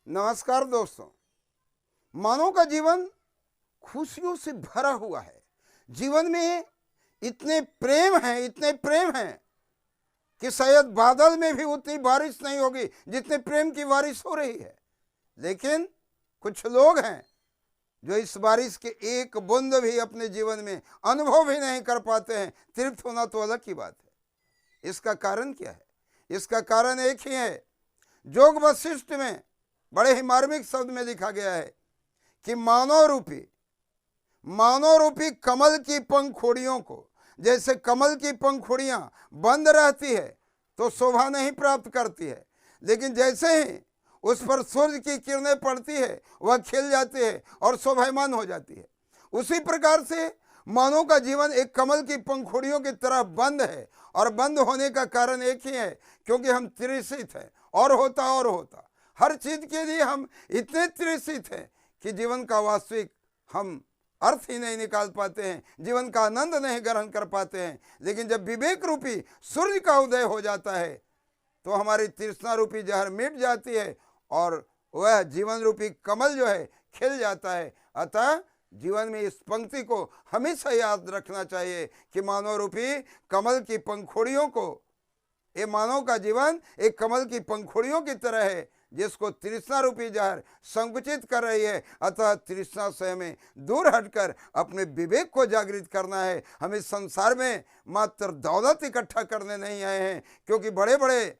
नमस्कार दोस्तों। मानव का जीवन खुशियों से भरा हुआ है। जीवन में इतने प्रेम हैं कि शायद बादल में भी उतनी बारिश नहीं होगी जितने प्रेम की बारिश हो रही है। लेकिन कुछ लोग हैं जो इस बारिश के एक बूंद भी अपने जीवन में अनुभव भी नहीं कर पाते हैं। तृप्त होना तो अलग की बात है। इसका कारण क्या है? इसका कारण एक ही है। योग वशिष्ठ में बड़े ही मार्मिक शब्द में लिखा गया है कि मानव रूपी कमल की पंखुड़ियों को, जैसे कमल की पंखुड़ियां बंद रहती है तो शोभा नहीं प्राप्त करती है, लेकिन जैसे ही उस पर सूर्य की किरणें पड़ती है वह खिल जाती है और शोभायमान हो जाती है। उसी प्रकार से मानव का जीवन एक कमल की पंखुड़ियों की तरह बंद है, और बंद होने का कारण एक ही है, क्योंकि हम तृषित हैं। और होता हर चीज के लिए हम इतने तृषित हैं कि जीवन का वास्तविक हम अर्थ ही नहीं निकाल पाते हैं, जीवन का आनंद नहीं ग्रहण कर पाते हैं। लेकिन जब विवेक रूपी सूर्य का उदय हो जाता है तो हमारी तृष्णा रूपी जहर मिट जाती है और वह जीवन रूपी कमल जो है खिल जाता है। अतः जीवन में इस पंक्ति को हमेशा याद रखना चाहिए कि मानव रूपी कमल की पंखुड़ियों को, ये मानव का जीवन एक कमल की पंखुड़ियों की तरह है जिसको तृष्णा रूपी जहर संकुचित कर रही है। अतः तृष्णा से हमें दूर हटकर अपने विवेक को जागृत करना है। हम इस संसार में मात्र दौलत इकट्ठा करने नहीं आए हैं, क्योंकि बड़े बड़े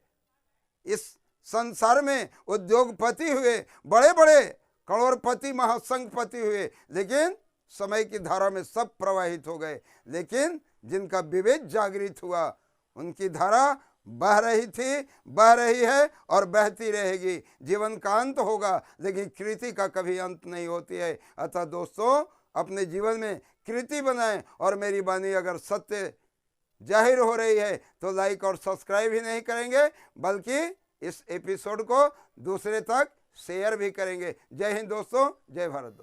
इस संसार में उद्योगपति हुए, बड़े बड़े करोड़पति महासंघपति हुए, लेकिन समय की धारा में सब प्रवाहित हो गए। लेकिन जिनका विवेक जागृत हुआ उनकी धारा बह रही थी, बह रही है और बहती रहेगी। जीवन का अंत होगा लेकिन कृति का कभी अंत नहीं होती है। अतः दोस्तों, अपने जीवन में कृति बनाएं, और मेरी वाणी अगर सत्य जाहिर हो रही है तो लाइक और सब्सक्राइब ही नहीं करेंगे, बल्कि इस एपिसोड को दूसरे तक शेयर भी करेंगे। जय हिंद दोस्तों, जय भारत दोस्तों।